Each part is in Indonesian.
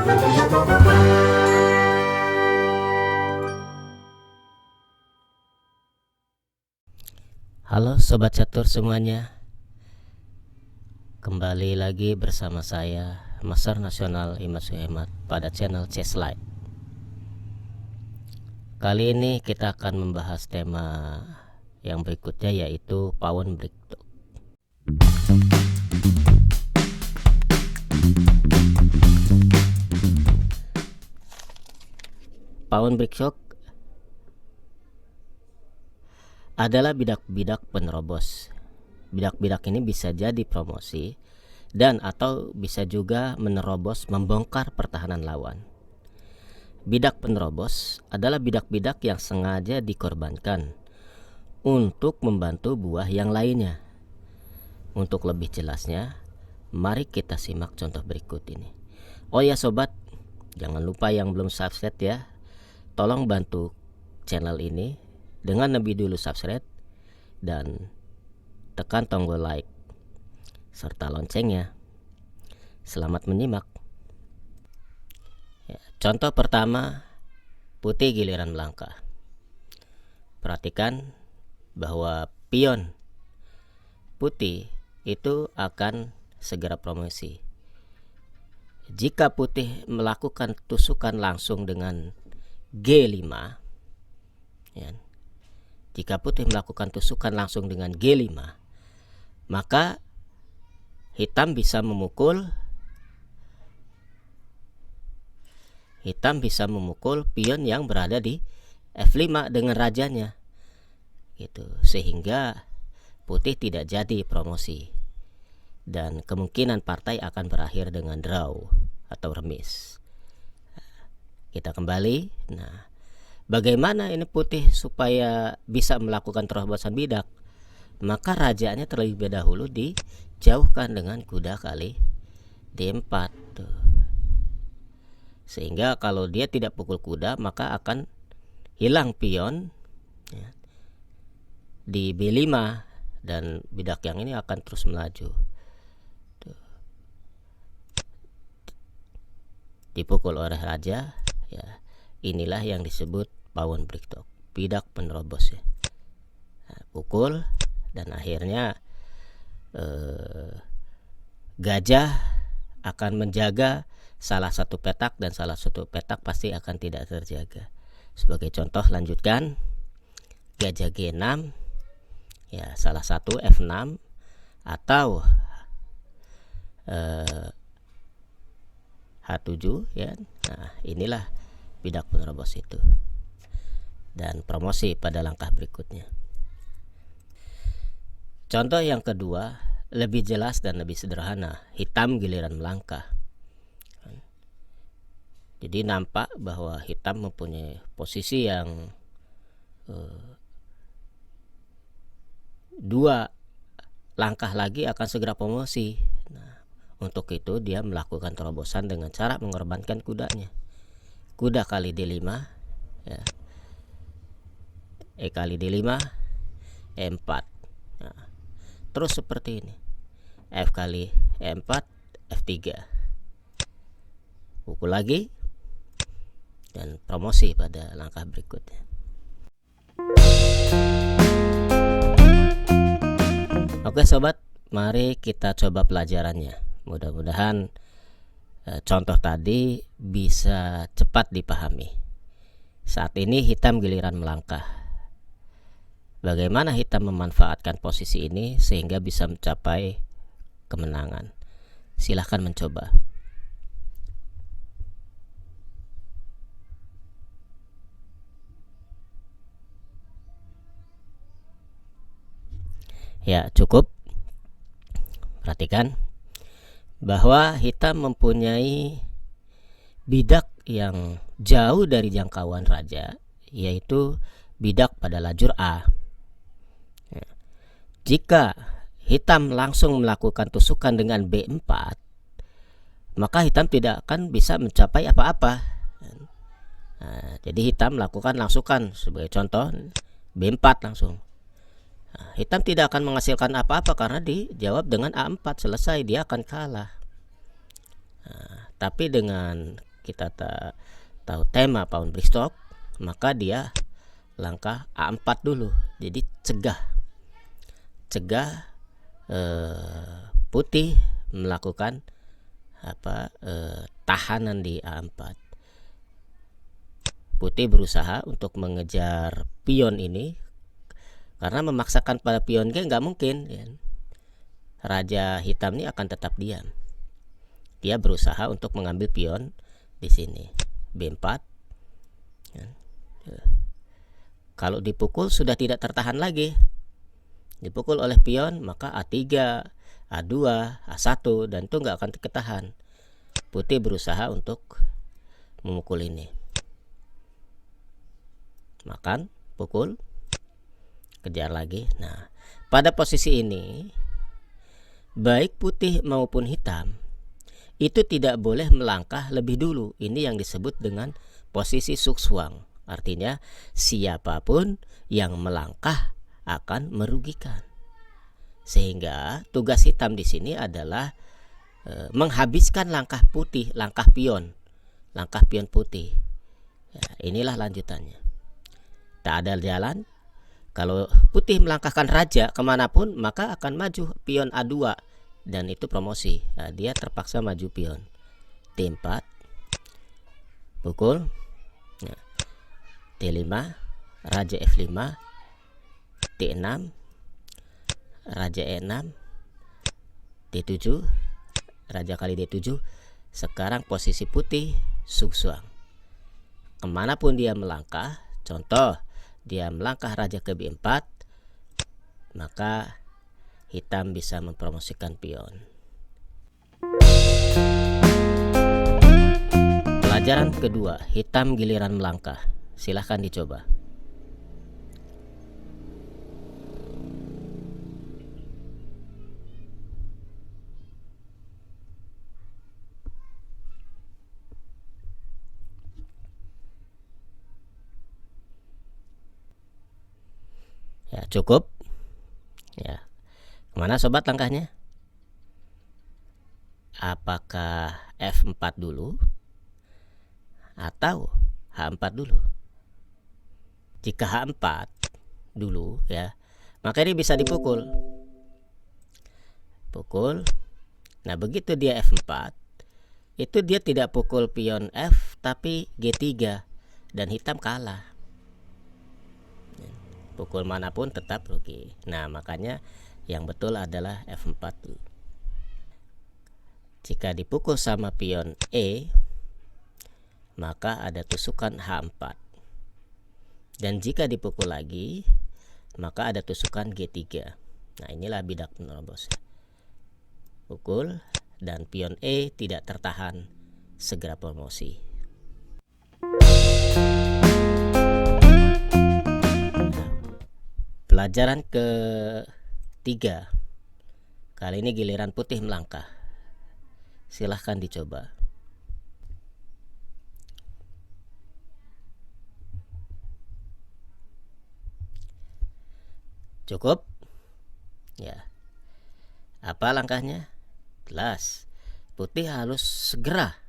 Halo Sobat Catur semuanya, kembali lagi bersama saya Master Nasional Imad Suhemat pada channel Chess Light. Kali ini kita akan membahas tema yang berikutnya, yaitu pawn breakthrough. Pawn breakthrough adalah bidak-bidak penerobos. Bidak-bidak ini bisa jadi promosi dan atau bisa juga menerobos membongkar pertahanan lawan. Bidak penerobos adalah bidak-bidak yang sengaja dikorbankan untuk membantu buah yang lainnya. Untuk lebih jelasnya, mari kita simak contoh berikut ini. Oh ya sobat, jangan lupa yang belum subscribe ya, tolong bantu channel ini dengan lebih dulu subscribe dan tekan tombol like serta loncengnya. Selamat menyimak. Contoh pertama, putih giliran melangkah. Perhatikan bahwa pion putih itu akan segera promosi. Jika putih melakukan tusukan langsung dengan G5, ya, jika putih melakukan tusukan langsung dengan G5, maka hitam bisa memukul pion yang berada di F5 dengan rajanya, gitu, sehingga putih tidak jadi promosi dan kemungkinan partai akan berakhir dengan draw atau remis. Kita kembali. Nah, bagaimana ini putih supaya bisa melakukan terobosan bidak? Maka rajanya terlebih dahulu dijauhkan dengan kuda kali D4 tuh. Sehingga kalau dia tidak pukul kuda, maka akan hilang pion ya, di B5 dan bidak yang ini akan terus melaju tuh. Dipukul oleh raja ya. Inilah yang disebut pawn breakthrough, bidak penerobos ya. Nah, pukul dan akhirnya gajah akan menjaga salah satu petak dan salah satu petak pasti akan tidak terjaga. Sebagai contoh, lanjutkan gajah G6 ya, salah satu F6 atau H7 ya. Nah, inilah bidak penerobos itu. Dan promosi pada langkah berikutnya. Contoh yang kedua lebih jelas dan lebih sederhana, hitam giliran melangkah. Jadi nampak bahwa hitam mempunyai posisi yang dua langkah lagi akan segera promosi. Nah, untuk itu dia melakukan terobosan dengan cara mengorbankan kudanya. Kuda kali D5 ya. E kali D5, E4. Nah, terus seperti ini. F kali E4, F3. Pukul lagi dan promosi pada langkah berikutnya. Oke sobat, mari kita coba pelajarannya. Mudah-mudahan contoh tadi bisa cepat dipahami. Saat ini hitam giliran melangkah. Bagaimana hitam memanfaatkan posisi ini sehingga bisa mencapai kemenangan? Silahkan mencoba. Ya, cukup. Perhatikan bahwa hitam mempunyai bidak yang jauh dari jangkauan raja, yaitu bidak pada lajur A. Jika hitam langsung melakukan tusukan dengan B4, maka hitam tidak akan bisa mencapai apa-apa. Nah, jadi hitam melakukan langsukan, sebagai contoh B4 langsung. Nah, hitam tidak akan menghasilkan apa-apa karena dijawab dengan A4, selesai, dia akan kalah. Nah, tapi dengan kita tahu tema pawn brickstock, maka dia langkah A4 dulu. Jadi cegah putih melakukan tahanan di A4. Putih berusaha untuk mengejar pion ini, karena memaksakan pada pion G nggak mungkin ya. Raja hitam ini akan tetap diam. Dia berusaha untuk mengambil pion di sini B4 ya. Kalau dipukul sudah tidak tertahan lagi, dipukul oleh pion, maka A3, A2, A1, dan itu nggak akan ketahan. Putih berusaha untuk memukul ini, makan, pukul, kejar lagi. Nah, pada posisi ini baik putih maupun hitam itu tidak boleh melangkah lebih dulu. Ini yang disebut dengan posisi sukswang. Artinya siapapun yang melangkah akan merugikan. Sehingga tugas hitam di sini adalah menghabiskan langkah putih, langkah pion putih. Ya, inilah lanjutannya. Tak ada jalan. Kalau putih melangkahkan raja kemanapun, maka akan maju pion A2, dan itu promosi. Nah, dia terpaksa maju pion T4, pukul, nah, T5, raja F5, T6, raja E6, D7, raja kali D7. Sekarang posisi putih sukswang. Kemanapun dia melangkah, contoh dia melangkah raja ke B4, maka hitam bisa mempromosikan pion. Pelajaran kedua, hitam giliran melangkah. Silahkan dicoba. Ya, cukup. Ya. Kemana sobat langkahnya? Apakah F4 dulu atau H4 dulu? Jika H4 dulu ya, maka ini bisa dipukul. Pukul. Nah, begitu dia F4, itu dia tidak pukul pion F tapi G3, dan hitam kalah. Pukul manapun tetap rugi. Nah, makanya yang betul adalah F4 dulu. Jika dipukul sama pion E, maka ada tusukan H4. Dan jika dipukul lagi, maka ada tusukan G3. Nah, inilah bidak menerobos. Pukul dan pion E tidak tertahan, segera promosi. Pelajaran ketiga. Kali ini giliran putih melangkah. Silahkan dicoba. Cukup? Ya. Apa langkahnya? Jelas. Putih harus segera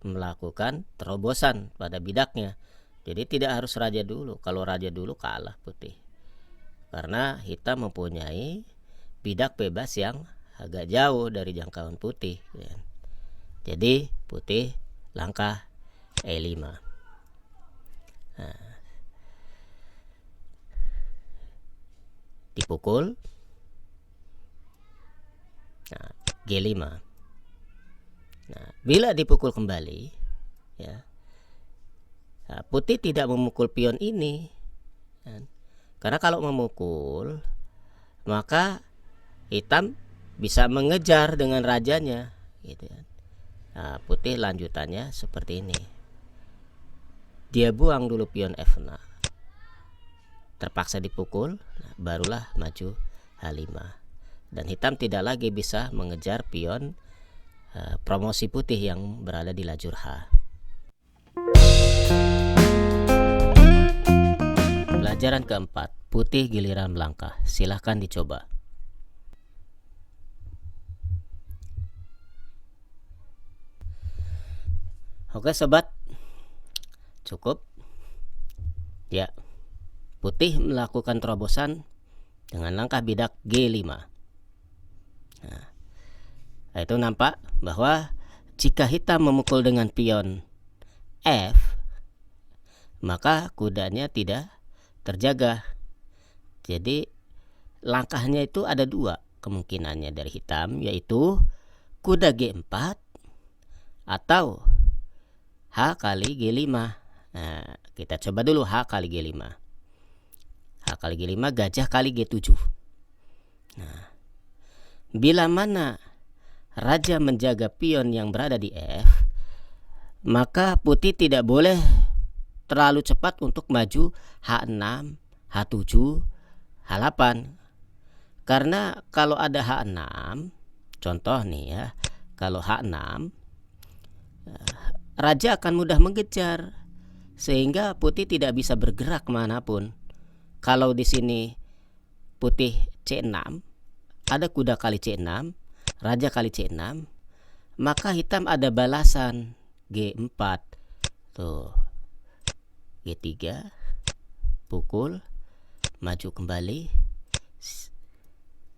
melakukan terobosan pada bidaknya. Jadi tidak harus raja dulu. Kalau raja dulu kalah putih. Karena hitam mempunyai bidak bebas yang agak jauh dari jangkauan putih. Jadi putih langkah E5. Nah, dipukul. Nah, G5. Nah, bila dipukul kembali, ya, nah, putih tidak memukul pion ini. Karena kalau memukul, maka hitam bisa mengejar dengan rajanya, gitu ya. Nah, putih lanjutannya seperti ini. Dia buang dulu pion F6, terpaksa dipukul, nah, barulah maju H5. Dan hitam tidak lagi bisa mengejar pion promosi putih yang berada di lajur H. Pelajaran keempat, putih giliran melangkah. Silahkan dicoba. Oke sobat, cukup ya. Putih melakukan terobosan dengan langkah bidak G5. Nah, itu nampak bahwa jika hitam memukul dengan pion F, maka kudanya tidak terjaga. Jadi langkahnya itu ada dua kemungkinannya dari hitam, yaitu kuda G4 atau H kali G5. Nah, kita coba dulu H kali G5. H kali G5 gajah kali G7. Nah, bila mana raja menjaga pion yang berada di F, maka putih tidak boleh terlalu cepat untuk maju H6, H7, H8. Karena kalau ada H6, contoh nih ya, kalau H6, raja akan mudah mengejar sehingga putih tidak bisa bergerak kemanapun. Kalau di sini putih C6, ada kuda kali C6, raja kali C6, maka hitam ada balasan G4. Tuh, G3, pukul, maju kembali.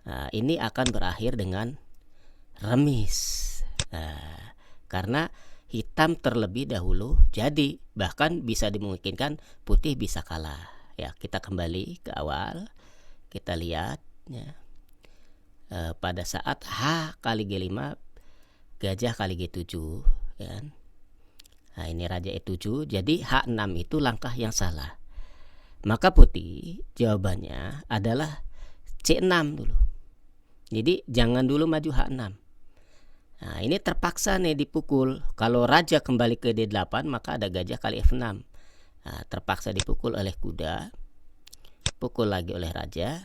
Nah, ini akan berakhir dengan remis. Nah, karena hitam terlebih dahulu jadi, bahkan bisa dimungkinkan putih bisa kalah. Ya, kita kembali ke awal, kita lihat ya. Pada saat H kali G5, gajah kali G7 ya. Nah, ini raja E7, jadi H6 itu langkah yang salah. Maka putih jawabannya adalah C6 dulu. Jadi jangan dulu maju H6. Nah, ini terpaksa nih dipukul. Kalau raja kembali ke D8, maka ada gajah kali F6. Nah, terpaksa dipukul oleh kuda, pukul lagi oleh raja.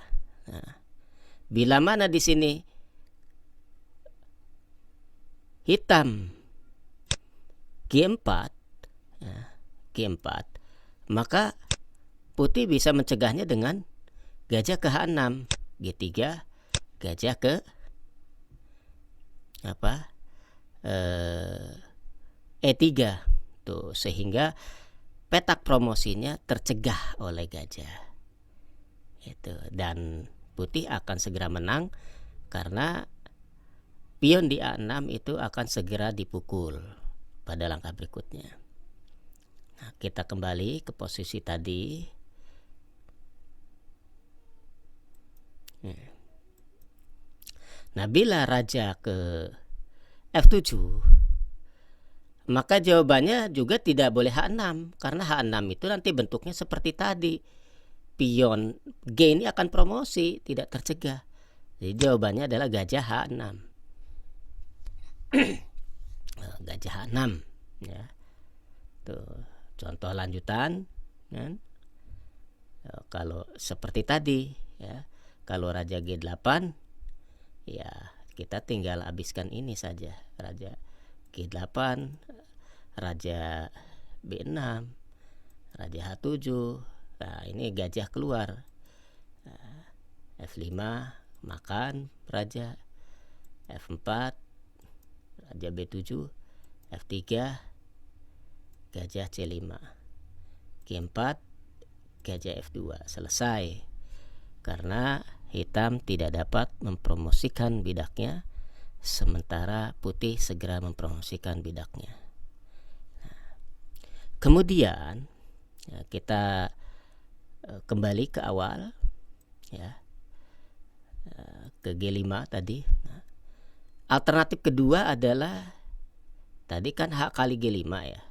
Nah, bila mana di sini hitam G4, ya, G4, maka putih bisa mencegahnya dengan gajah ke H6, G3, gajah ke E3 tuh, sehingga petak promosinya tercegah oleh gajah itu, dan putih akan segera menang karena pion di A6 itu akan segera dipukul pada langkah berikutnya. Nah, kita kembali ke posisi tadi. Nah, bila raja ke F7, maka jawabannya juga tidak boleh H6, karena H6 itu nanti bentuknya seperti tadi. Pion G ini akan promosi, tidak tercegah. Jadi jawabannya adalah gajah H6. Gajah H6 ya. Tuh, contoh lanjutan kan? Kalau seperti tadi ya, kalau raja G8 ya kita tinggal habiskan ini saja, raja G8, raja B6, raja H7. Nah, ini gajah keluar. F5 makan raja, F4 raja B7, F3 gajah C5, G4 gajah F2. Selesai. Karena hitam tidak dapat mempromosikan bidaknya, sementara putih segera mempromosikan bidaknya. Nah, kemudian ya, kita kembali ke awal ya, ke G5 tadi. Nah, alternatif kedua adalah tadi kan H kali G5 ya.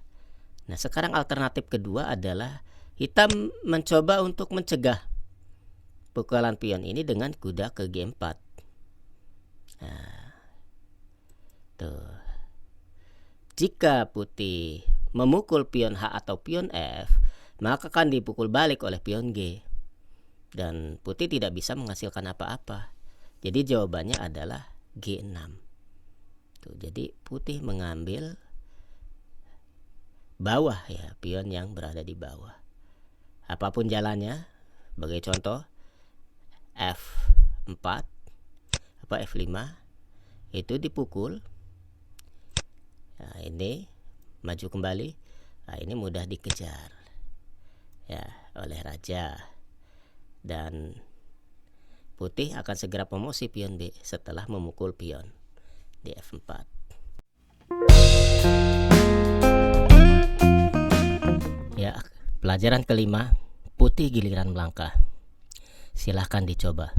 Nah, sekarang alternatif kedua adalah hitam mencoba untuk mencegah pukulan pion ini dengan kuda ke G4. Nah, tuh. Jika putih memukul pion H atau pion F, maka akan dipukul balik oleh pion G, dan putih tidak bisa menghasilkan apa-apa. Jadi jawabannya adalah G6. Tuh, jadi putih mengambil bawah ya, pion yang berada di bawah. Apapun jalannya, sebagai contoh F4 F5 itu dipukul. Nah, ini maju kembali. Nah, ini mudah dikejar ya oleh raja, dan putih akan segera promosi pion B setelah memukul pion di F4. Ya, pelajaran kelima, putih giliran melangkah. Silahkan dicoba.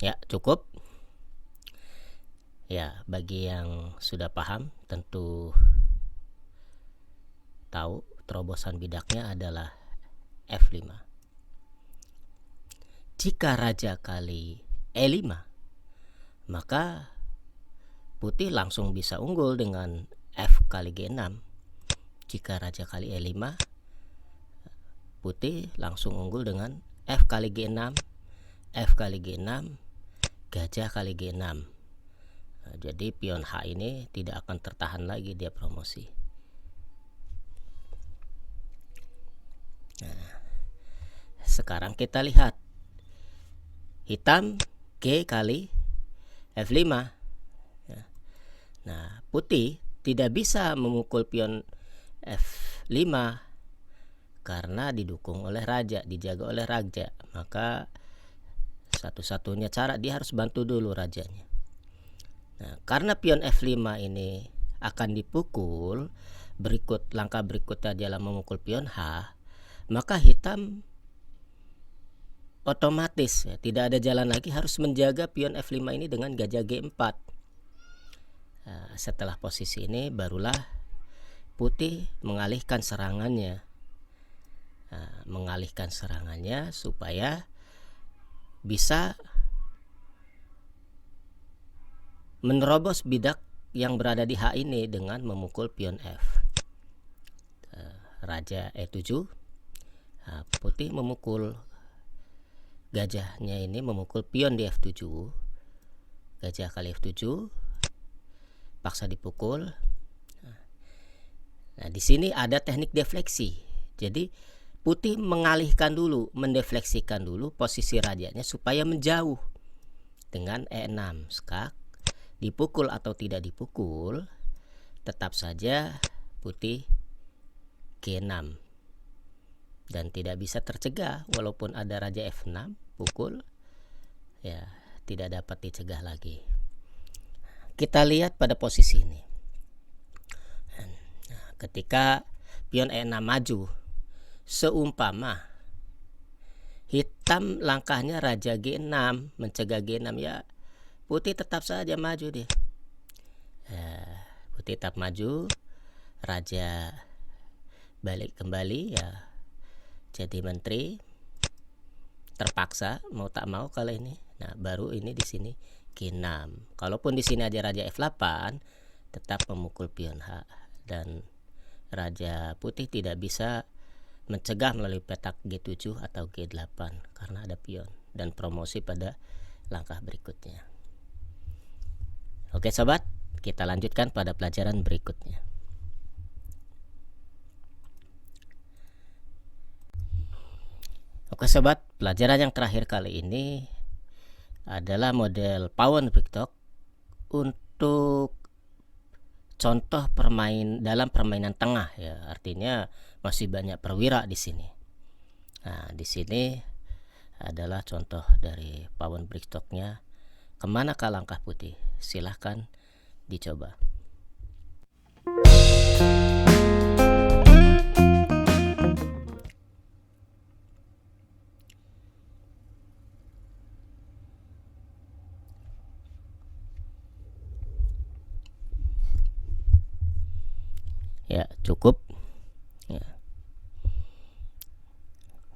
Ya, cukup. Ya, bagi yang sudah paham tentu tahu terobosan bidaknya adalah F5. Jika raja kali E5, maka putih langsung bisa unggul dengan F kali G6. Jika raja kali E5, putih langsung unggul dengan F kali G6, F kali G6, gajah kali G6. Nah, jadi pion H ini tidak akan tertahan lagi, dia promosi. Nah, sekarang kita lihat hitam G kali F5. Nah, putih tidak bisa memukul pion F5 karena didukung oleh raja, dijaga oleh raja. Maka satu-satunya cara dia harus bantu dulu rajanya. Nah, karena pion F5 ini akan dipukul, langkah berikutnya adalah memukul pion H, maka hitam otomatis ya, tidak ada jalan lagi, harus menjaga pion F5 ini dengan gajah G4. Nah, setelah posisi ini barulah putih mengalihkan serangannya. Supaya bisa menerobos bidak yang berada di H ini dengan memukul pion F. Raja E7, putih memukul gajahnya ini, memukul pion di F7. Gajah kali F7, paksa dipukul. Nah, di sini ada teknik defleksi. Jadi putih mendefleksikan dulu posisi rajanya supaya menjauh dengan E6. Skak dipukul atau tidak dipukul, tetap saja putih G6 dan tidak bisa tercegah. Walaupun ada raja F6 pukul, ya tidak dapat dicegah lagi. Kita lihat pada posisi ini. Nah, ketika pion E6 maju, seumpama hitam langkahnya raja G6 mencegah G6, ya putih tetap saja maju dia. Putih tetap maju, raja balik kembali ya, jadi menteri, terpaksa mau tak mau kali ini. Nah, baru ini di sini G6. Kalaupun di sini aja raja F8, tetap memukul pion H, dan raja putih tidak bisa mencegah melalui petak G7 atau G8 karena ada pion, dan promosi pada langkah berikutnya. Oke sobat, kita lanjutkan pada pelajaran berikutnya. Oke sobat, pelajaran yang terakhir kali ini adalah model pawn bricktalk untuk contoh dalam permainan tengah ya, artinya masih banyak perwira di sini. Nah, di sini adalah contoh dari pawn bricktalknya. Kemanakah langkah putih? Silahkan dicoba. Ya, cukup. Ya.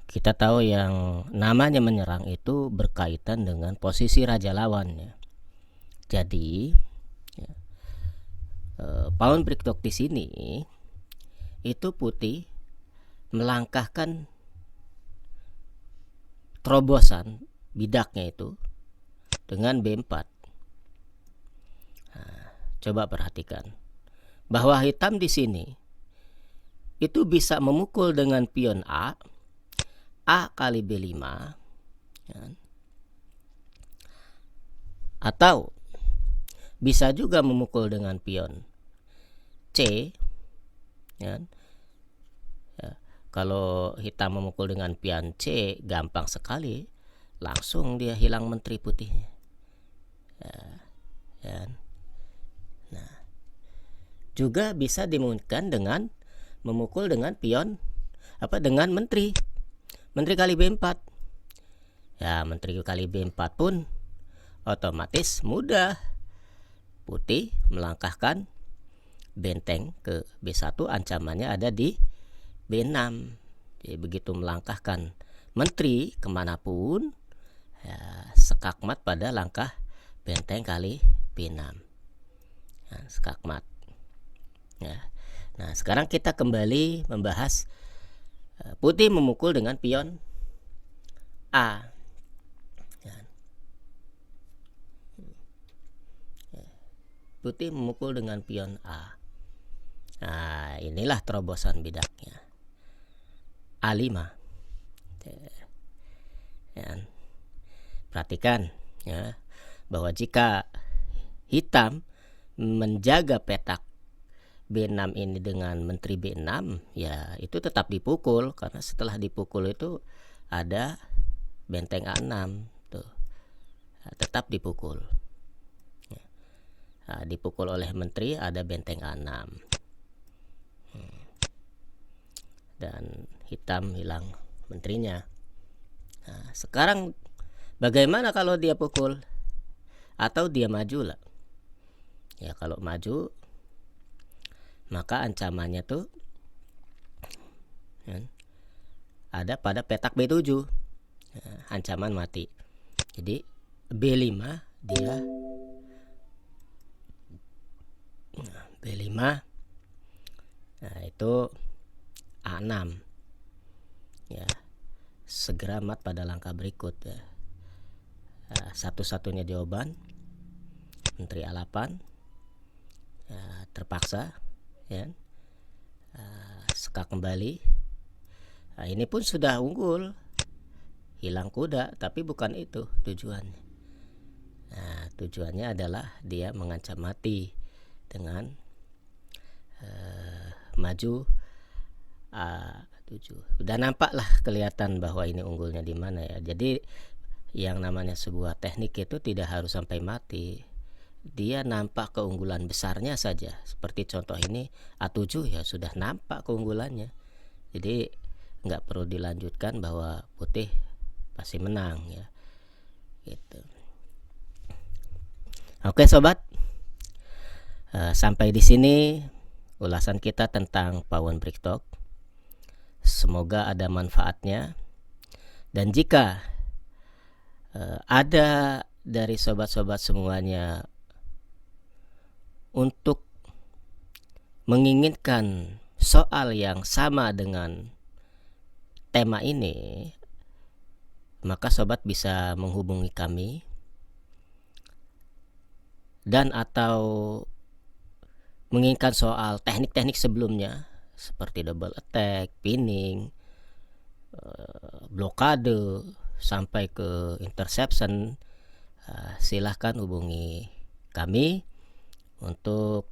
Kita tahu yang namanya menyerang itu berkaitan dengan posisi raja lawan ya. Jadi ya, pawn bricktalk di sini itu putih melangkahkan terobosan bidaknya itu dengan B4. Nah, coba perhatikan bahwa hitam di sini itu bisa memukul dengan pion A kali B5, ya. Atau bisa juga memukul dengan pion C, ya. Ya, kalau hitam memukul dengan pion C gampang sekali, langsung dia hilang menteri putihnya. Ya. Nah, juga bisa dimungkinkan dengan memukul dengan pion dengan menteri kali B4. Ya, menteri kali B4 pun otomatis mudah. Putih melangkahkan benteng ke B1, ancamannya ada di B6. Jadi begitu melangkahkan menteri kemanapun, ya, skakmat pada langkah benteng kali B6. Nah, skakmat. Ya. Nah, sekarang kita kembali membahas putih memukul dengan pion A. Ya. Putih memukul dengan pion A. Nah, inilah terobosan bidaknya. A5. Ya. Perhatikan, ya, bahwa jika hitam menjaga petak B6 ini dengan menteri B6, ya itu tetap dipukul, karena setelah dipukul itu ada benteng A6 tuh. Nah, tetap dipukul. Ya. Nah, dipukul oleh menteri, ada benteng A6. Dan hitam hilang menterinya. Nah, sekarang bagaimana kalau dia pukul atau dia maju lah? Ya, kalau maju maka ancamannya tuh, ya, ada pada petak B7. Ya, ancaman mati. Jadi B5 dia B5, nah itu A6. Ya, segera mat pada langkah berikut, ya. Nah, satu-satunya jawaban menteri A8, ya, terpaksa, ya, skak kembali. Nah, ini pun sudah unggul, hilang kuda, tapi bukan itu tujuannya. Nah, tujuannya adalah dia mengancam mati dengan maju A7. Udah nampak lah, kelihatan bahwa ini unggulnya di mana, ya. Jadi yang namanya sebuah teknik itu tidak harus sampai mati. Dia nampak keunggulan besarnya saja. Seperti contoh ini A7, ya sudah nampak keunggulannya. Jadi nggak perlu dilanjutkan bahwa putih pasti menang, ya. Gitu. Oke sobat, sampai di sini ulasan kita tentang Pawn Bricktalk. Semoga ada manfaatnya. Dan jika ada dari sobat-sobat semuanya untuk menginginkan soal yang sama dengan tema ini, maka sobat bisa menghubungi kami dan atau menginginkan soal teknik-teknik sebelumnya seperti double attack, pinning, blokade sampai ke interception, silahkan hubungi kami untuk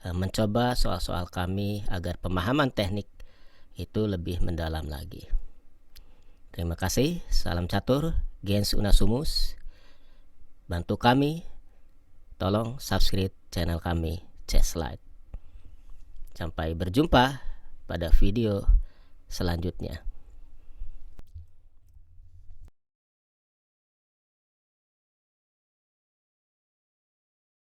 mencoba soal-soal kami agar pemahaman teknik itu lebih mendalam lagi. Terima kasih, salam catur, gens unasumus. Bantu kami, tolong subscribe channel kami, Chesslight. Sampai berjumpa pada video selanjutnya.